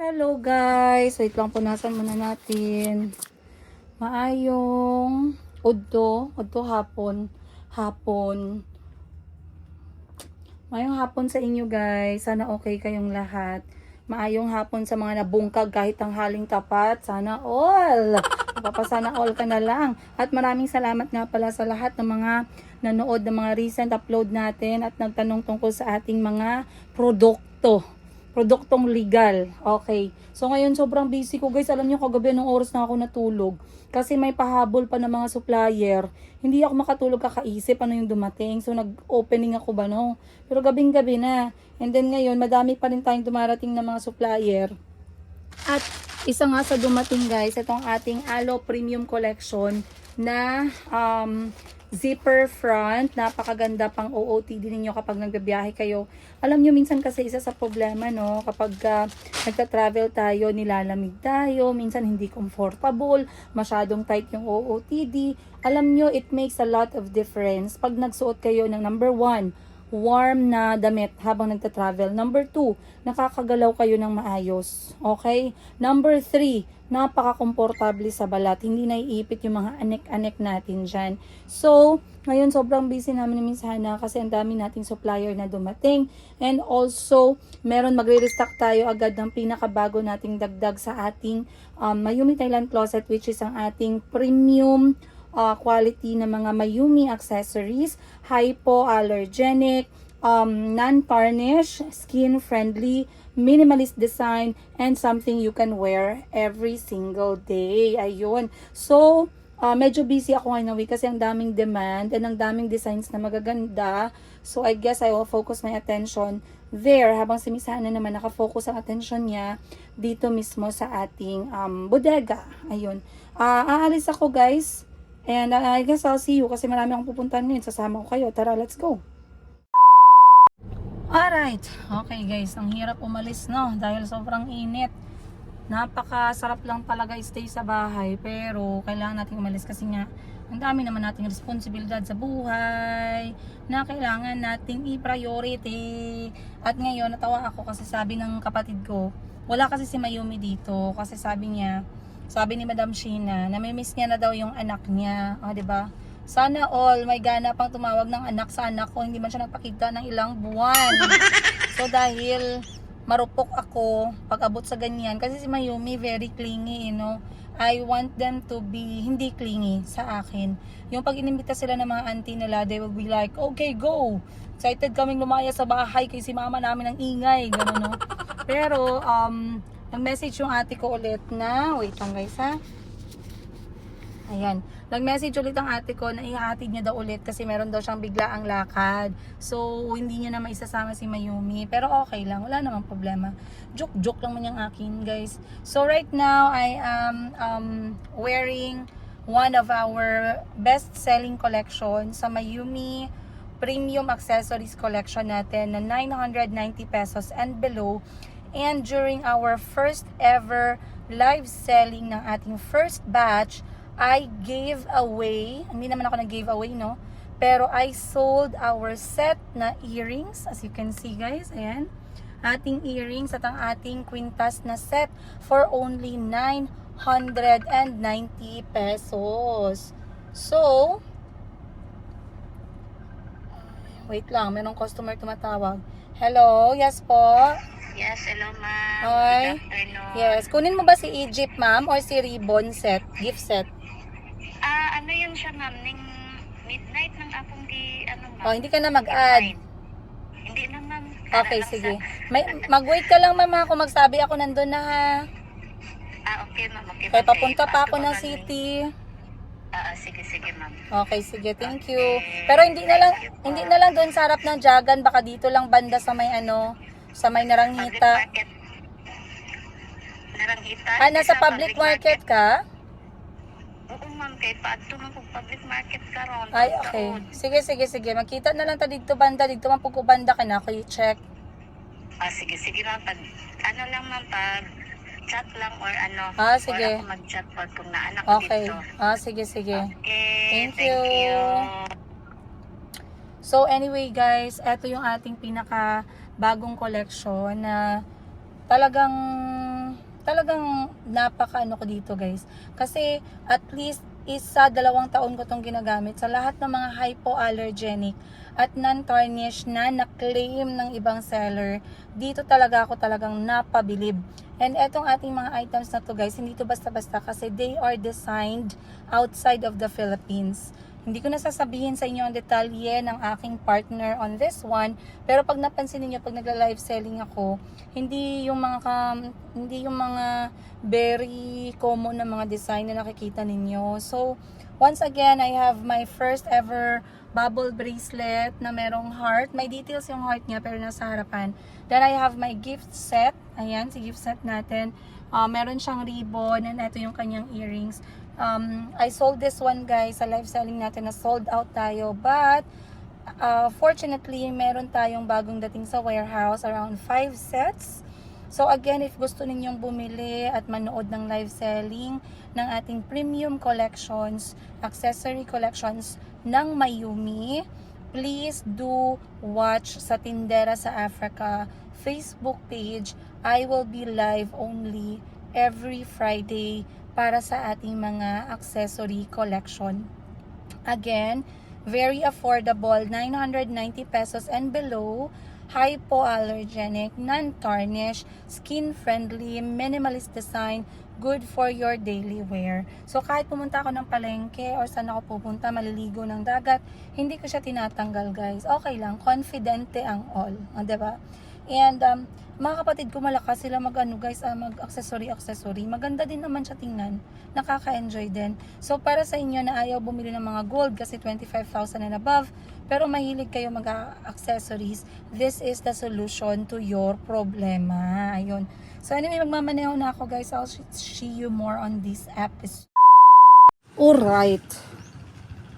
Hello guys! Wait lang, punasan muna natin. Maayong udto hapon. Maayong hapon sa inyo guys. Sana okay kayong lahat. Maayong hapon sa mga nabungkag kahit tanghaling tapat. Sana all! Napapasana all ka na lang. At maraming salamat nga pala sa lahat ng mga nanood ng mga recent upload natin at nagtanong tungkol sa ating mga produktong legal. Okay. So ngayon sobrang busy ko guys. Alam niyo kagabi nung oras na ako natulog. Kasi may pahabol pa ng mga supplier. Hindi ako makatulog kakaisip ano yung dumating. So nag-opening ako ba no? Pero gabing-gabi na. And then ngayon madami pa rin tayong dumarating ng mga supplier. At isa nga sa dumating guys, itong ating Alo Premium Collection na zipper front, napakaganda pang OOTD ninyo kapag nagbibiyahe kayo. Alam nyo, minsan kasi isa sa problema, no, kapag nagta-travel tayo, nilalamig tayo, minsan hindi comfortable, masyadong tight yung OOTD. Alam nyo, it makes a lot of difference pag nagsuot kayo ng number 1, warm na damit habang nagta-travel. Number 2, nakakagalaw kayo ng maayos. Okay? Number 3, napaka-komportable sa balat. Hindi naiipit yung mga anek-anek natin dyan. So, ngayon sobrang busy namin ni Miss Hana kasi ang dami nating supplier na dumating. And also, magre-restock tayo agad ng pinakabago nating dagdag sa ating Mayumi Thailand Closet, which is ang ating premium quality na mga Mayumi accessories, hypoallergenic, non-tarnish, skin-friendly, minimalist design, and something you can wear every single day. Ayun. So, medyo busy ako ngayon week kasi ang daming demand and ang daming designs na magaganda. So, I guess I will focus my attention there habang si Miss Hana naman nakafocus ang attention niya dito mismo sa ating bodega. Ayun. Aalis ako guys. And I guess I'll see you kasi marami akong pupuntahan ngayon. Sasama ko kayo. Tara, let's go! Alright. Okay guys, ang hirap umalis no dahil sobrang init. Napakasarap lang talaga stay sa bahay pero kailangan natin umalis kasi nga ang dami naman nating responsibilidad sa buhay na kailangan nating i-priority. At ngayon, natawa ako kasi sabi ng kapatid ko, wala kasi si Mayumi dito kasi sabi ni Madam Sheena, namimiss niya na daw yung anak niya. O, diba? Sana all, may gana pang tumawag ng anak sa anak ko. Hindi man siya nagpakita ng ilang buwan. So, dahil marupok ako pag abot sa ganyan. Kasi si Mayumi, very clingy, you know. I want them to be hindi clingy sa akin. Yung pag inimbita sila ng mga auntie nila, they will be like, okay, go! Excited kaming lumaya sa bahay kay si mama namin ng ingay. Ganun, no? Pero, nag-message yung ate ko ulit na, wait lang guys ha. Ayan. Nag-message ulit ang ate ko na ihatid niya daw ulit kasi meron daw siyang biglaang lakad. So, hindi niya na maisasama si Mayumi. Pero okay lang. Wala namang problema. Joke lang man yung akin, guys. So, right now, I am wearing one of our best-selling collection sa Mayumi Premium Accessories Collection natin na 990 pesos and below. And during our first ever live selling ng ating first batch, I gave away, hindi naman ako nag-give away, no? Pero I sold our set na earrings. As you can see, guys, ayan. Ating earrings at ang ating quintas na set for only 990 pesos. So, wait lang, merong customer tumatawag. Hello, yes po? Yes, hello ma'am. Hi. Good afternoon. Yes, kunin mo ba si Egypt, ma'am, or si Ribbon set, gift set? Ano yun siya ma'am, ning midnight ng akong ma'am. Oh, hindi ka na mag-add. Hindi na ma'am. Okay, sige. Mag-wait ka lang, ma'am, ako magsabi ako nandun na, ha? Okay ma'am. Okay, Kaya ma'am. papunta pa ako ng Tumagan city. Sige ma'am. Okay, sige. Thank you. Pero hindi na lang doon sa harap ng Jagan, baka dito lang banda sa may sa may Naranghita. Naranghita? Nasa public market ka? Oo ma'am, kay paadto man kung public market karon. Ay, okay. Sige. Magkita na lang ta dito banda. Dito man po banda ka na. Ako check. Sige ma'am. Ano lang ma'am, pag chat lang or ano. Sige. Or ako mag-chat kung naanak ko Okay. dito. Sige. Okay, Thank you. So, anyway guys, eto yung ating pinaka bagong collection na talagang talagang napaka ano ko dito guys. Kasi at least 1-2 taon ko tong ginagamit sa lahat ng mga hypoallergenic at non-tarnish na na-claim ng ibang seller. Dito talaga ako talagang napabilib. And etong ating mga items na to guys, hindi to basta-basta kasi they are designed outside of the Philippines. Hindi ko na sasabihin sa inyo ang detalye ng aking partner on this one, pero pag napansin niyo pag nagla-live selling ako, hindi yung mga very common na mga design na nakikita ninyo. So, once again, I have my first ever bubble bracelet na merong heart. May details yung heart niya pero nasa harapan. Then I have my gift set. Ayan, si gift set natin. Meron siyang ribbon and ito yung kanyang earrings. I sold this one guys sa live selling natin na sold out tayo, but fortunately meron tayong bagong dating sa warehouse, around 5 sets. So again, if gusto ninyong bumili at manood ng live selling ng ating premium collections, accessory collections ng Mayumi, please do watch sa Tindera sa Africa Facebook page. I will be live only every Friday para sa ating mga accessory collection. Again, very affordable, 990 pesos and below, hypoallergenic, non-tarnish, skin-friendly, minimalist design, good for your daily wear. So kahit pumunta ako ng palengke or saan ako pupunta, maliligo ng dagat, hindi ko siya tinatanggal guys. Okay lang, confidente ang all. Diba? And mga kapatid ko malakas sila mag-accessory. Maganda din naman siya tingnan. Nakaka-enjoy din. So para sa inyo na ayaw bumili ng mga gold kasi 25,000 and above, pero mahilig kayo mag-accessories, this is the solution to your problema. Ayun. So anyway, magmamaneho na ako guys. I'll see you more on this episode. Alright.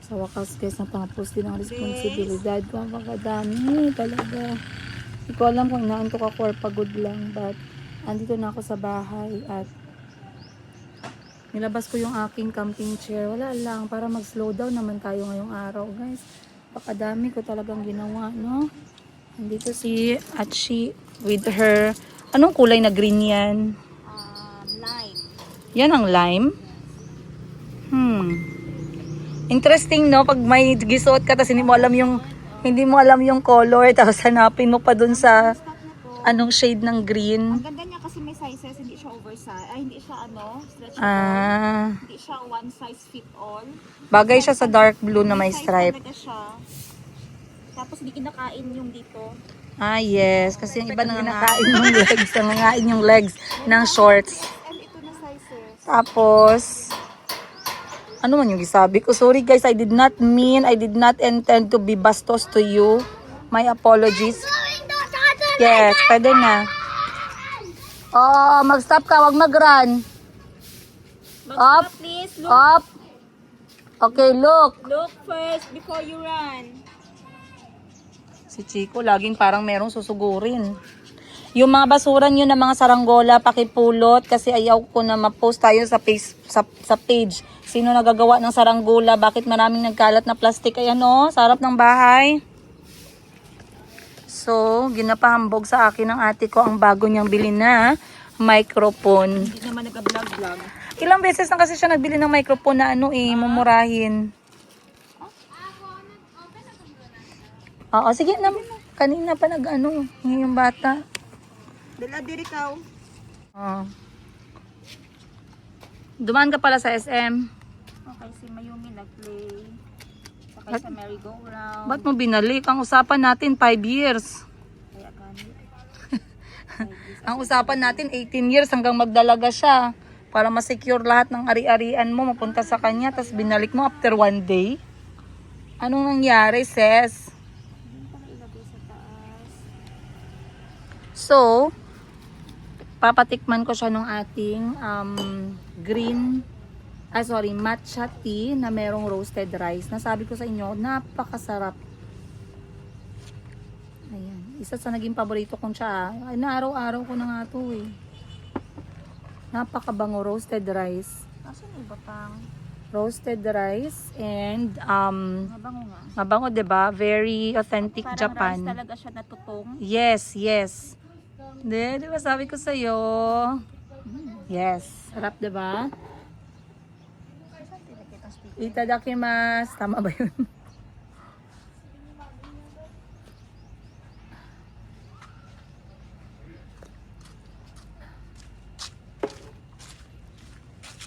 Sa wakas guys, napang-post din ang responsibilidad ko. Ang makadami talaga. Hindi ko alam kung inaantok ako or pagod lang, but andito na ako sa bahay at nilabas ko yung aking camping chair. Wala lang, para mag-slow down naman tayo ngayong araw guys. Pakadami ko talagang ginawa, no? Andito si Achi with her, anong kulay na green yan? Lime. Yan ang lime? Interesting, no? Pag may gisuot ka, tapos hindi mo alam yung color, tapos hanapin mo pa dun sa anong shade ng green. Ang ganda niya kasi may sizes, hindi siya oversize. Ay, hindi siya stretchable. Hindi siya one size fit all. Bagay siya sa dark blue na may Size stripe. talaga siya. Tapos hindi kinakain yung dito. Yes, kasi yung iba nangangain yung legs, nangangain yung legs ng shorts. And ito na sizes. Tapos, ano man yung isabi ko? Sorry guys, I did not intend to be bastos to you. My apologies. Yes, pwede na. Oh, mag-stop ka, wag mag-run. Up, Please, up. Okay, look. look first before you run. Si Chico, laging parang merong susugurin. Yung mga basura nyo na mga saranggola, pakipulot kasi ayaw ko na ma-post tayo sa page. Sino nagagawa ng saranggola? Bakit maraming nagkalat na plastic? Ayan o, sa harap ng bahay. So, ginapahambog sa akin ng ate ko ang bago niyang bili na microphone. Hindi naman nag-vlog. Ilang beses na kasi siya nagbili ng microphone na mumurahin. Oo, sige na. Kanina pa yung bata. Dala diri ka. Oh. Dumaan ka pala sa SM. Okay, si Mayumi nag-play. Sakay sa merry-go-round. Ba't mo binalik? Ang usapan natin 5 years. Kaya ganit. Ang usapan natin 18 years hanggang magdalaga siya. Para ma-secure lahat ng ari-arian mo, mapunta sa kanya, tapos binalik mo after 1 day. Anong nangyari, sis? So, papatikman ko siya ng ating matcha tea na merong roasted rice. Nasabi ko sa inyo, napakasarap. Ayan. Isa sa naging paborito kong tsa. Ay, naaraw-araw ko na nga ito eh. Napakabango roasted rice. Asan yung iba pang? Roasted rice and Mabango nga. mabango, 'di ba? Very authentic Parang Japan. rice talaga siya natutong. Yes, yes. Di ba sabi ko sa'yo? Yes. Sarap, diba? Itadakimasu. Tama ba yun?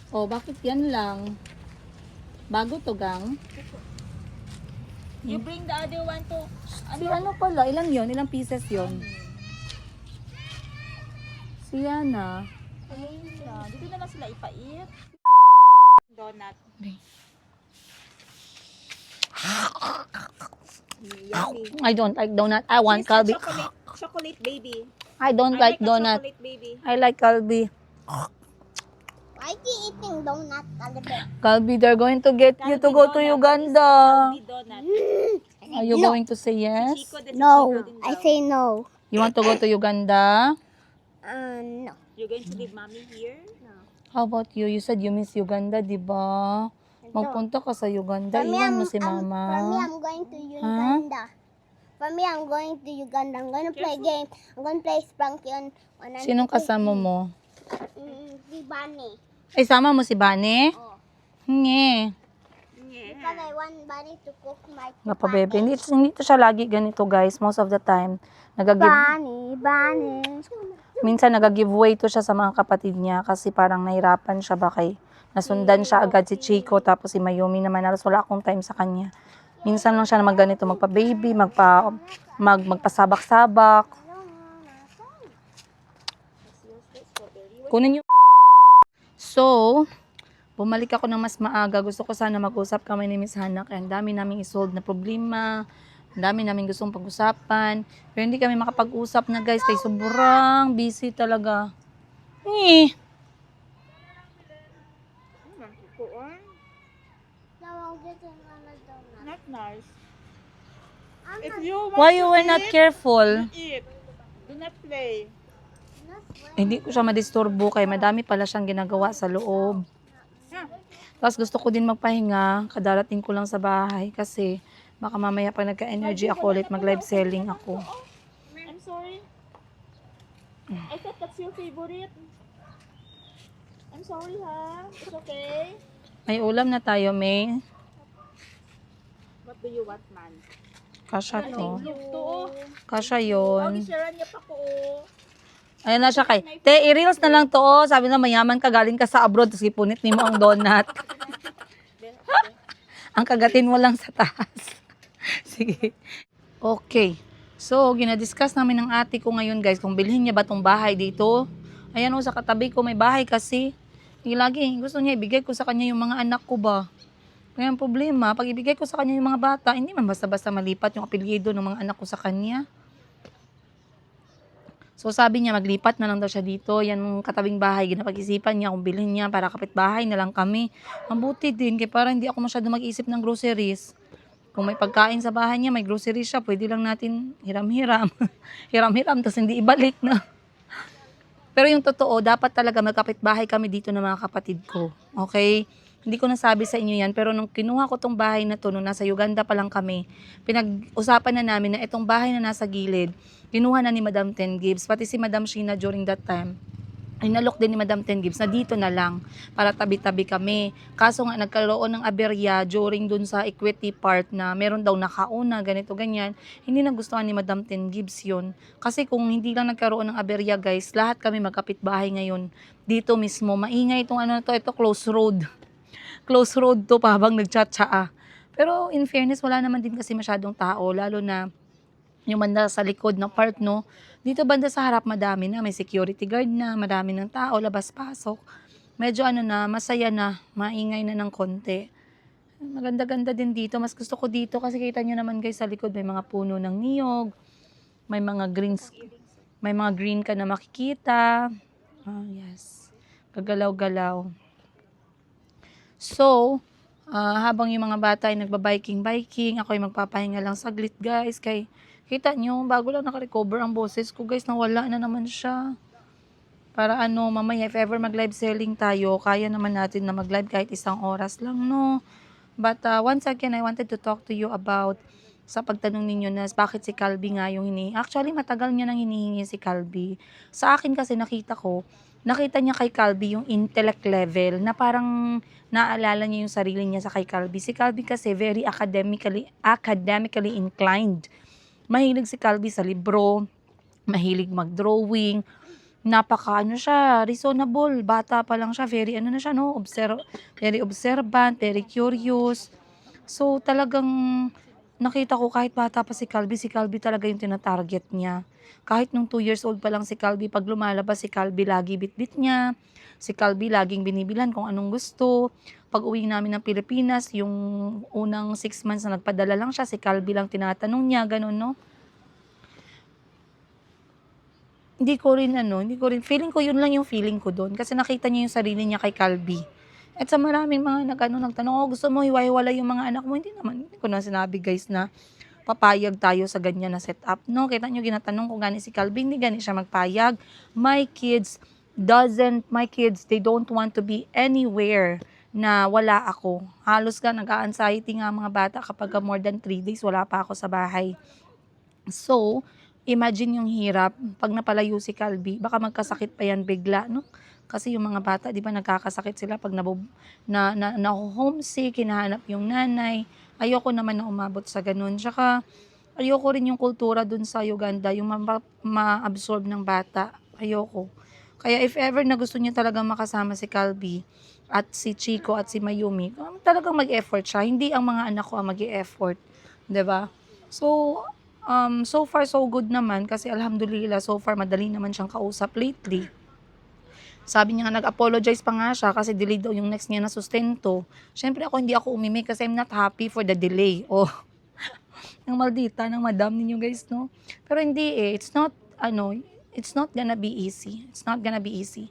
Oh, bakit yan lang? Bago to, gang? You bring the other one to... Si ano pala? Ilan yon? Ilang pieces yon? Si Yana. Ayun na. Dito naman sila ipait. Donut. Yummy. I don't like donut. I want She's a kalbi. chocolate baby. I don't I like donut. chocolate baby. I like kalbi. Why are you eating donut, Kalbe? Kalbi, they're going to get you to go to Uganda. Kalbi donut. Are you going to say yes? Chico, that's No, Chico din I daw. say no. You want to go to Uganda? No. You're going to leave mommy here? How about you? You said you miss Uganda, di ba? Magpunta ka sa Uganda. For me, Iwan mo si For me, mama. I'm going to Uganda. For me, I'm going to Uganda. I'm going to play game. I'm going to play Spunky on Sinong kasama mo? the bunny. Ay, sama mo si Bane? Oh. Nge. Because I want bunny to cook my Nga pa, bebe. Hindi to siya lagi ganito, guys. Most of the time. bunny. Minsan nag-giveaway to siya sa mga kapatid niya kasi parang nahirapan siya ba kay nasundan siya agad si Chico tapos si Mayumi naman halos wala akong time sa kanya. Minsan lang siya na magganito magpa-baby, magpasabak-sabak. Kunin niyo. So, bumalik ako ng mas maaga. Gusto ko sana mag-usap kami ni Miss Hannah kaya ang dami naming isolve na problema. Ang dami namin gustong pag-usapan. Pero hindi kami makapag-usap na guys. Kaya sobrang busy talaga. Eh. Not nice. If you want Why you to were not eat, careful? eat. Do not play. Hindi ko siya madisturbo kaya madami pala siyang ginagawa sa loob. Tapos gusto ko din magpahinga. Kadarating ko lang sa bahay kasi baka mamaya pa nagka-energy ako ulit mag-live selling ako. I'm sorry. I thought that's your favorite. I'm sorry, ha? It's okay. May ulam na tayo, May. What do you want, man? Kasha to. Look to, oh. Kasha Oh, yun. gisharan niya pa ko, oh. Ayun na siya kay. Te, i-reels na lang to. Oh. Sabi na mayaman ka, galing ka sa abroad. Tapos ipunit ni mo ang donut. Ang kagatin mo lang sa taas. Sige. Okay. So, ginadiscuss namin ng ate ko ngayon guys kung bilhin niya ba tong bahay dito. Ayan o, sa katabi ko may bahay kasi. Lagi, gusto niya ibigay ko sa kanya yung mga anak ko ba. Kaya ang problema, pag ibigay ko sa kanya yung mga bata, hindi man basta-basta malipat yung apelyido ng mga anak ko sa kanya. So sabi niya, maglipat na lang daw siya dito. Yan yung katabing bahay, ginapag-isipan niya kung bilhin niya para kapitbahay na lang kami. Ang buti din, kaya para hindi ako masyado mag-isip ng groceries. Kung may pagkain sa bahay niya, may groceries siya, pwede lang natin hiram-hiram. Hiram-hiram, tapos hindi ibalik na. Pero yung totoo, dapat talaga magkapitbahay kami dito ng mga kapatid ko. Okay? Hindi ko nasabi sa inyo yan, pero nung kinuha ko tong bahay na to, nung nasa Uganda pa lang kami, pinag-usapan na namin na itong bahay na nasa gilid, kinuha na ni Madam Ten Gibbs, pati si Madam Sheena during that time, inalok din ni Madam Ten Gibbs na dito na lang para tabi-tabi kami. Kaso nga nagkaroon ng aberya during dun sa equity part na meron daw nakauna, ganito, ganyan. Hindi nagustuhan ni Madam Ten Gibbs yun. Kasi kung hindi lang nagkaroon ng aberya guys, lahat kami magkapitbahay ngayon. Dito mismo, maingay itong ano na to, ito close road. Close road to pa habang nagchat-chaa. Pero in fairness, wala naman din kasi masyadong tao, lalo na yung banda sa likod ng part, no? Dito banda sa harap, madami na. May security guard na, madami ng tao, labas-pasok. Medyo ano na, masaya na, maingay na ng konti. Maganda-ganda din dito. Mas gusto ko dito kasi kita nyo naman guys sa likod, may mga puno ng niyog, may mga green ka na makikita. Ah, yes. Gagalaw-galaw. So, habang yung mga bata ay nagbabiking-biking, ako ay magpapahinga lang saglit guys. Kay, kita nyo, bago lang nakarecover ang boses ko guys, nawala na naman siya. Para ano, mamaya if ever mag-live selling tayo, kaya naman natin na mag-live kahit 1 oras lang, no? But once again, I wanted to talk to you about sa pagtanong ninyo na bakit si Calby nga yung hinihingi. Actually, matagal niya nang hinihingi si Calby. Sa akin kasi nakita ko, nakita niya kay Calby yung intellect level na parang naalala niya yung sarili niya sa kay Calby. Si Calby kasi very academically inclined. Mahilig si Calby sa libro, mahilig mag-drawing, reasonable, bata pa lang siya, very ano na siya, no, very observant, very curious. So talagang nakita ko kahit bata pa si Calby talaga yung tinatarget niya. Kahit nung 2 years old pa lang si Calby, pag lumalabas si Calby lagi bitbit niya. Si Calby laging binibilan kung anong gusto. Pag uwi namin ng Pilipinas, yung unang 6 months na nagpadala lang siya, si Calby lang tinatanong niya, ganun, no? Hindi ko rin, feeling ko yun lang yung feeling ko doon. Kasi nakita niya yung sarili niya kay Calby. At sa maraming mga nagtanong, gusto mo hiwa-hiwalay yung mga anak mo? Hindi ko na sinabi guys na papayag tayo sa ganyan na setup. No, kita nyo, ginatanong ko gani si Calby, hindi gani siya magpayag. My kids, they don't want to be anywhere na wala ako. Halos nag-a-anxiety nga mga bata kapag more than 3 days wala pa ako sa bahay. So, imagine yung hirap pag napalayo si Calby, baka magkasakit pa yan bigla, no? Kasi yung mga bata, di ba, nagkakasakit sila pag homesick, hinahanap yung nanay. Ayoko naman na umabot sa ganun. Tsaka, ayoko rin yung kultura dun sa Uganda, yung ma-absorb ng bata. Ayoko. Kaya if ever na gusto niya talagang makasama si Calby, at si Chico, at si Mayumi, talagang mag-effort siya. Hindi ang mga anak ko ang mag-effort. Diba? So, so far so good naman, kasi alhamdulillah, so far madali naman siyang kausap lately. Sabi niya nga, nag-apologize pa nga siya kasi delayed daw yung next niya na sustento. Syempre hindi ako umimik kasi I'm not happy for the delay. Oh, ang maldita ng madam ninyo guys, no? Pero hindi it's not gonna be easy. It's not gonna be easy.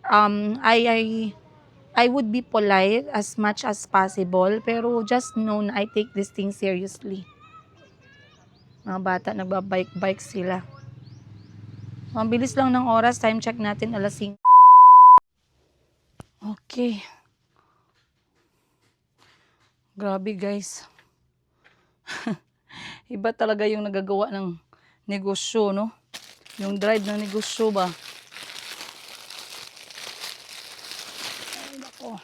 I would be polite as much as possible, pero just know na I take this thing seriously. Mga bata, nagbabike sila. Ang bilis lang ng oras, time check natin, 5:00. Okay. Grabe guys. Iba talaga yung nagagawa ng negosyo, no? Yung drive ng negosyo ba? Ay, nako.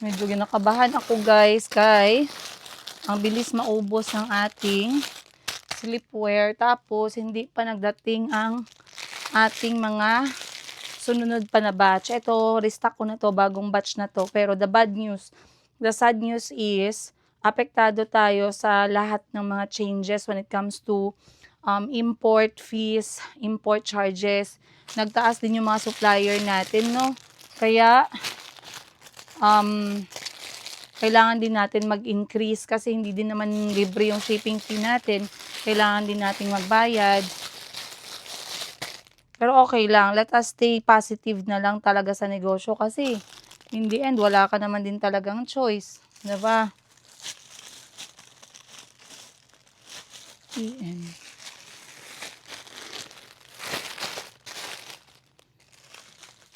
Medyo ginakabahan ako guys, ang bilis maubos ng ating sleepwear. Tapos, hindi pa nagdating ang ating mga sunod pa na batch. Ito, restock ko na to, bagong batch na to. Pero the sad news is, apektado tayo sa lahat ng mga changes when it comes to import fees, import charges. Nagtaas din yung mga supplier natin, no? Kaya, kailangan din natin mag-increase kasi hindi din naman libre yung shipping fee natin. Kailangan din natin magbayad. Pero okay lang. Let us stay positive na lang talaga sa negosyo kasi in the end, wala ka naman din talagang choice. Diba?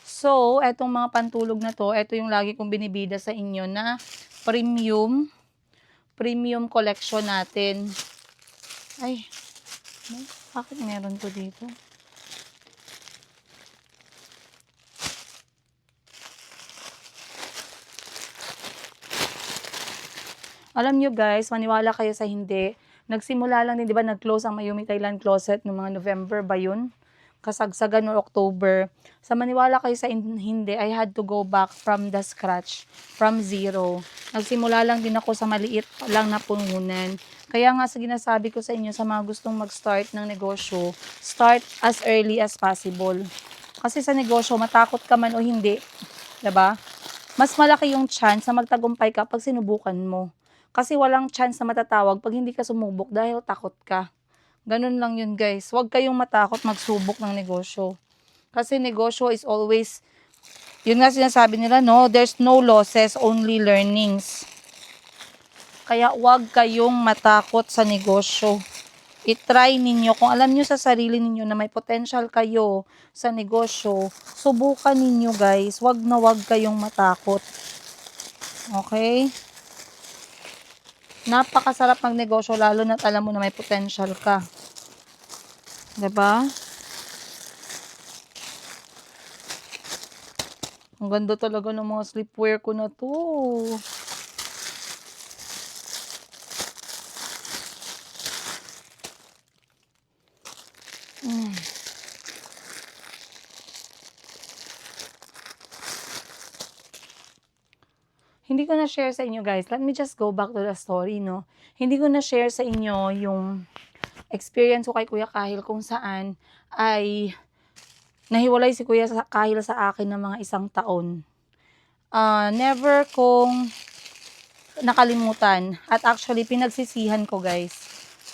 So, etong mga pantulog na to, ito yung lagi kong binibida sa inyo na premium collection natin. Ay, bakit meron to dito? Alam nyo guys, maniwala kayo sa hindi. Nagsimula lang din, di ba, nag-close ang Mayumi Thailand Closet noong mga November ba yun? Kasagsagan no October. Sa maniwala kayo sa hindi, I had to go back from the scratch, from zero. Nagsimula lang din ako sa maliit lang na puhunan. Kaya nga sa ginasabi ko sa inyo, sa mga gustong mag-start ng negosyo, start as early as possible. Kasi sa negosyo, matakot ka man o hindi, diba? Mas malaki yung chance na magtagumpay ka pag sinubukan mo. Kasi walang chance na matatawag pag hindi ka sumubok dahil takot ka. Ganun lang yun guys. Huwag kayong matakot magsubok ng negosyo. Kasi negosyo is always, yun nga sinasabi nila, no? There's no losses, only learnings. Kaya huwag kayong matakot sa negosyo. I-try ninyo. Kung alam nyo sa sarili ninyo na may potential kayo sa negosyo, subukan ninyo guys. Huwag na huwag kayong matakot. Okay? Napakasarap magnegosyo lalo na't alam mo na may potential ka. 'Di ba? Ang ganda talaga ng mga sleepwear ko na 'to. Hmm. Hindi ko na-share sa inyo guys. Let me just go back to the story, no? Hindi ko na-share sa inyo yung experience ko kay Kuya Kahil kung saan ay nahiwalay si Kuya Kahil sa akin ng mga 1 taon. Never kong nakalimutan. At actually, pinagsisihan ko guys,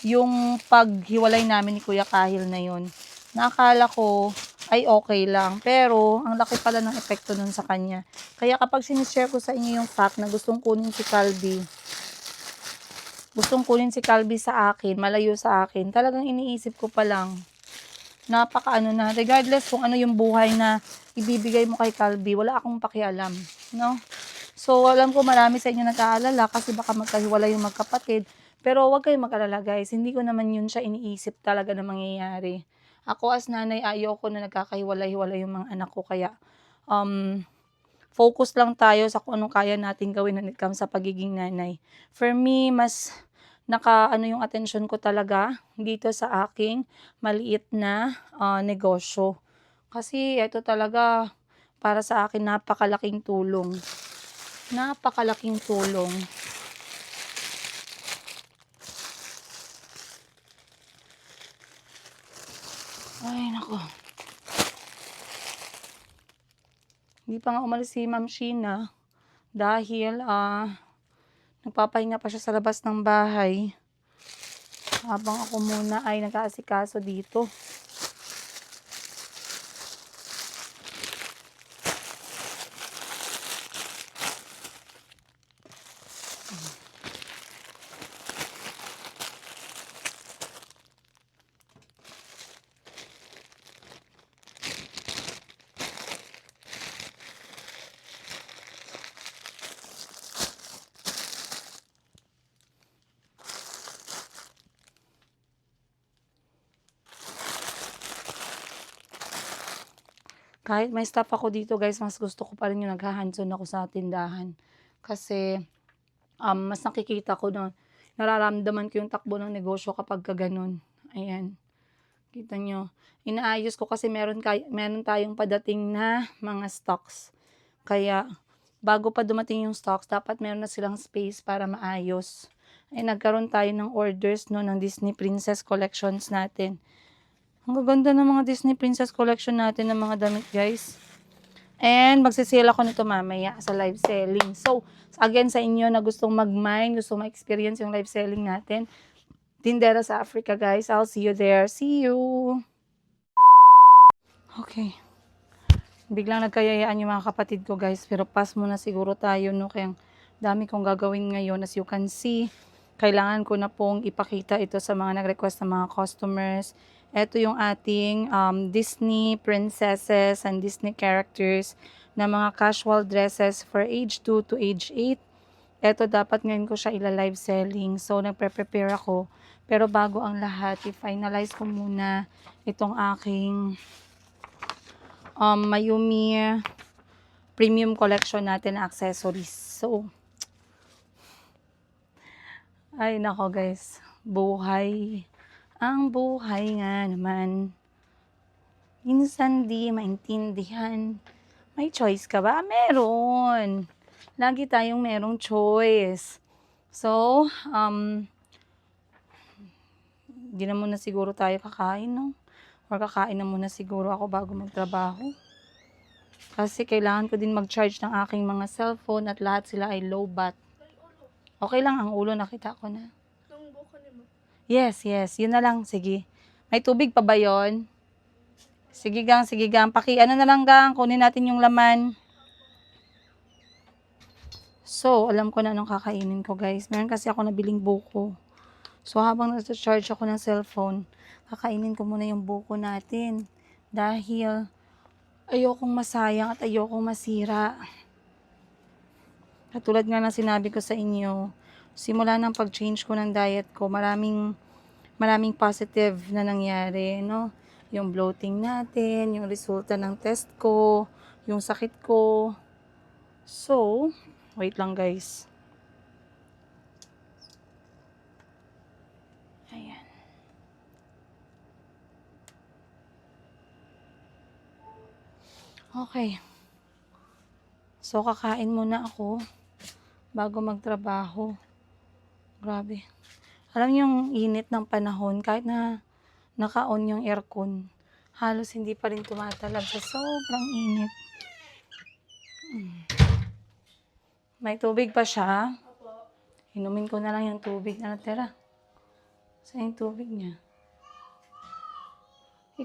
yung paghiwalay namin ni Kuya Kahil na yun. Nakakala ko ay okay lang. Pero, ang laki pala ng epekto nun sa kanya. Kaya kapag sinishare ko sa inyo yung fact na gustong kunin si Calby sa akin, malayo sa akin, talagang iniisip ko pa lang, napakaano na, regardless kung ano yung buhay na ibibigay mo kay Calby, wala akong pakialam, no? So, alam ko marami sa inyo nag-aalala kasi baka magkahiwalay yung magkapatid, pero huwag kayong mag-alala guys, hindi ko naman yun siya iniisip talaga na mangyayari. Ako as nanay, ayoko na nagkakahiwalay-hiwalay yung mga anak ko, kaya focus lang tayo sa kung anong kaya natin gawin when it comes sa pagiging nanay. For me, mas yung attention ko talaga dito sa aking maliit na negosyo. Kasi ito talaga para sa akin napakalaking tulong. Napakalaking tulong. Ay, nako. Hindi pa nga umalis si Ma'am Sheena dahil nagpapahinga pa siya sa labas ng bahay. Habang ako muna ay nag-aasikaso dito. Kahit may staff ako dito guys, mas gusto ko pa rin yung naghahands-on ako sa tindahan. Kasi mas nakikita ko na nararamdaman ko yung takbo ng negosyo kapag ganun. Ayan. Kita nyo. Inaayos ko kasi meron tayong padating na mga stocks. Kaya bago pa dumating yung stocks, dapat meron na silang space para maayos. Ay nagkaroon tayo ng orders no ng Disney Princess collections natin. Ang gaganda ng mga Disney Princess collection natin ng mga damit, guys. And magsisale ako nito mamaya sa live selling. So, again sa inyo na gustong mag-mine, gustong ma-experience yung live selling natin, Tindera sa Africa, guys. I'll see you there. See you! Okay. Biglang nagkayayaan yung mga kapatid ko, guys. Pero pass muna siguro tayo, no? Kaya dami kong gagawin ngayon. As you can see, kailangan ko na pong ipakita ito sa mga nag-request ng mga customers. Ito yung ating Disney princesses and Disney characters na mga casual dresses for age 2 to age 8. Ito dapat ngayon ko siya ila-live selling. So, nagpe-prepare ako. Pero bago ang lahat, i-finalize ko muna itong aking Mayumi premium collection natin na accessories. So, ay nako guys, buhay. Ang buhay nga naman, minsan di maintindihan. May choice ka ba? Meron. Lagi tayong merong choice. So, di na muna siguro tayo kakain, no? Or kakain na muna siguro ako bago magtrabaho. Kasi kailangan ko din mag-charge ng aking mga cellphone at lahat sila ay low bat. Okay lang, ang ulo nakita ko na. Yes. Yun na lang. Sige. May tubig pa ba yun? Sige gang. Ano na lang gang. Kunin natin yung laman. So, alam ko na anong kakainin ko guys. Meron kasi ako nabiling buko. So, habang nasa-charge ako ng cellphone, kakainin ko muna yung buko natin. Dahil ayokong masayang at ayokong masira. Katulad nga ng sinabi ko sa inyo, Simula ng pag-change ko ng diet ko, maraming positive na nangyari, no? Yung bloating natin, yung resulta ng test ko, yung sakit ko. So, wait lang guys. Ayan. Okay. So, kakain muna ako bago magtrabaho. Grabe. Alam niyo yung init ng panahon, kahit na naka-on yung aircon, halos hindi pa rin tumatalab sa sobrang init. May tubig pa siya. Inumin ko na lang yung tubig na natira. Saan yung tubig niya?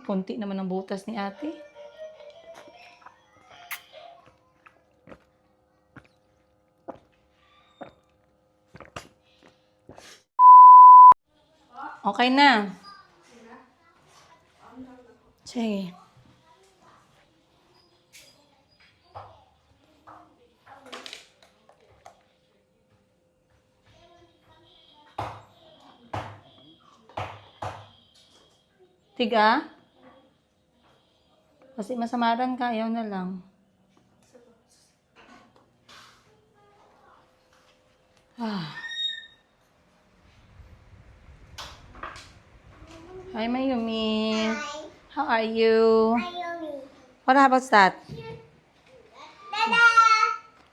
Konti naman ang butas ni ate. Okay na. Sige. Tiga? Kasi masamaran ka, ayaw na lang. Hi, Mayumi. How are you? Naomi. What about that? Dada!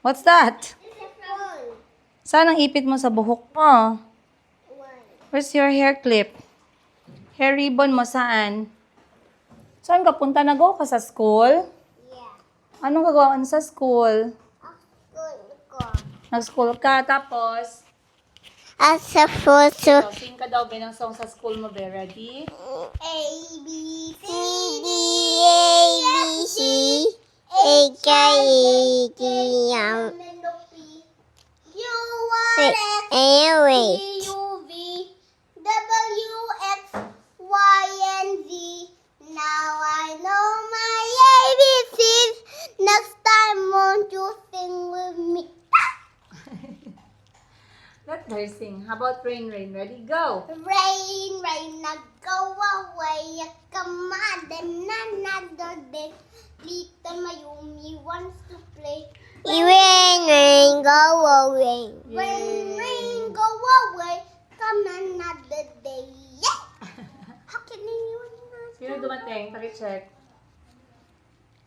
What's that? This is phone. Saan ang ipit mo sa buhok mo? One. Where's your hair clip? Hair ribbon mo saan? Saan ka punta? Nag-go ka sa school? Yeah. Anong gagawin sa school? Go. Nag-school ka, tapos? As a photo. So, sing ka daw binang song sa school mo, be. Ready? A, B, C, D, A, B, C, H, I, J, M. Wait. U, V, W, X, Y, and Z. Now I know my ABCs. Next time, won't you sing with me? Let her sing. How about Rain Rain? Ready? Go! Rain, now go away. Come on, another day. Little Mayumi wants to play. Rain, go away. Rain, go away. Come another day. Yeah. How can you not? Sino dumating? Paki-check.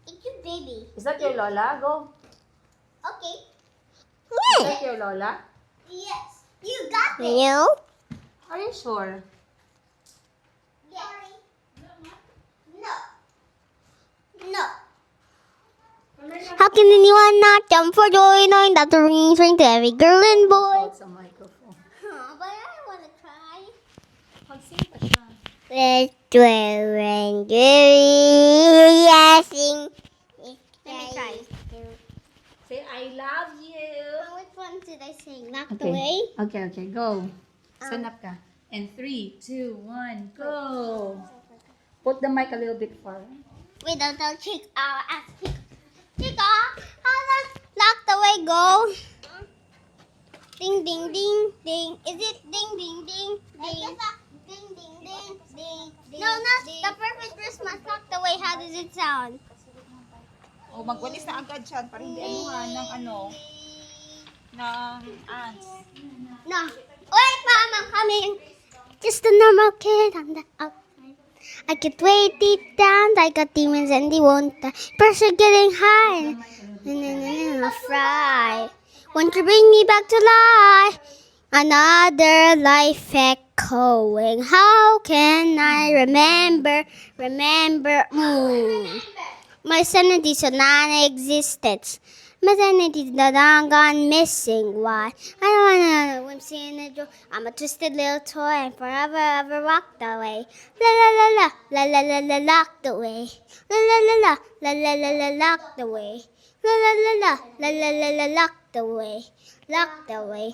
It's your baby. Is that your lola? Go. Okay. Is that your lola? Yes. You got it. You? Are you sure? Yes. No. No. How can anyone not jump for joy knowing that the ringing ring to every girl and boy? Hold sa microphone. But I want to try. Mag-sing pa siya. Let's do it when sing. Let me try. Say, I love you. Which one should I sing? Knock the Okay. way? Okay, go. Stand up ka. And 3, 2, 1, go. Put the mic a little bit far. Wait, don't chick. Ask chick off. How does knock the way go? Ding, ding, ding, ding. Is it ding, ding, ding, ding? Ding, ding, ding, ding, ding. No, not the perfect Christmas. Knock the way. How does it sound? O magwalis na agad siya para hindi anuhan ng ng ants. No. Wait, Mom, I'm coming. Just a normal kid on the outside. I get way deep down. I got demons and they won't die. Pressure getting high. And I fry. Won't you bring me back to life? Another life echoing. How can I remember? My sanity's a non-existence. My sanity's long gone missing. Why? I don't want another whimsy in a joke. I'm a twisted little toy and forever ever walked away. La la la la la la la la locked away. La la la la la la la la locked away. La la la la la la la la locked away. Locked away.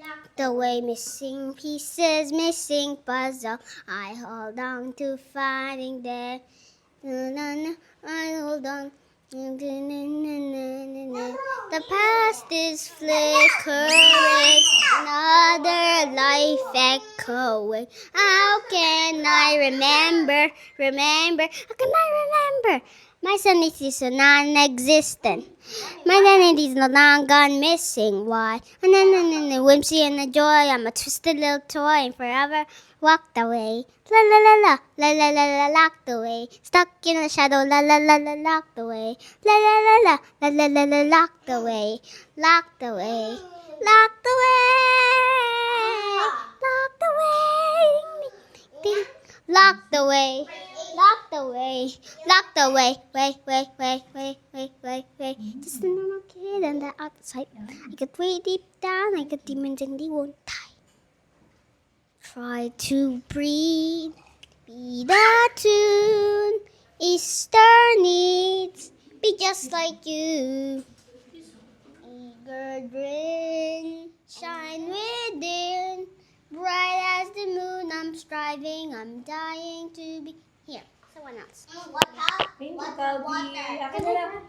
Locked away, missing pieces, missing puzzle. I hold on to finding them. I hold on The past is flickering, another life echoing. How can I remember? How can I remember? My sanity is so non-existent. My identity is no longer gone missing. Why? And then the whimsy and the joy. I'm a twisted little toy and forever walked away. La la la la la la la la locked away. Stuck in the shadow. La la la la locked away. La la la la la la la la locked away. Locked away. Locked away. Locked away. Ding. Locked away. Locked away. Locked away. Wait. Just a normal kid on the outside. I get way deep down. I got demons and they won't die. Try to breathe. Be the tune. Easter needs. Be just like you. Eager grin. Shine within. Bright as the moon. I'm striving. I'm dying to be. Here, someone else. Thank you, Calby. Akin na lang.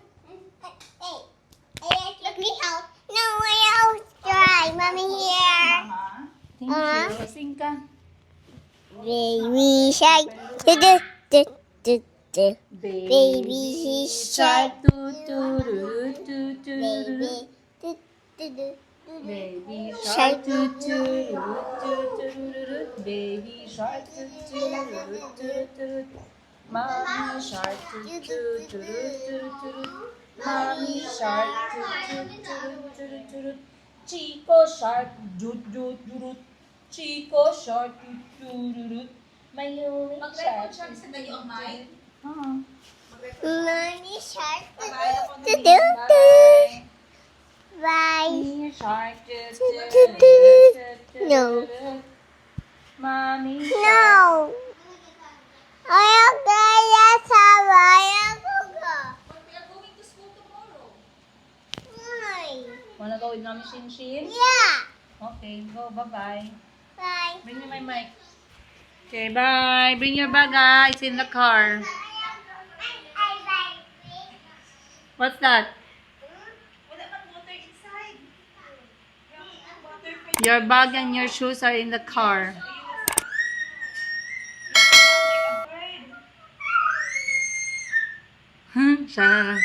Let me help. No, I else try. Mommy here. Thank you. Sing ka. Baby shark. Baby shark. Baby Shark. shark. Baby shark. Mommy shark. Mommy shark. Chico shark. Chico shark. Mayumi Mag-record shark. siya sa gayo ang mic. Mommy shark. Bye. Bye. Mommy shark. No. Mommy shark. No. Ayaw kaya sa bayan ko ka. But we are going to school tomorrow. Ay. Wanna go with Mommy Shin Shin? Yeah. Okay, go. Bye-bye. Bye. Bring me my mic. Okay, bye. Bring your bag, ah. It's in the car. What's that? Wala man water inside. Your bag and your shoes are in the car. Shut up.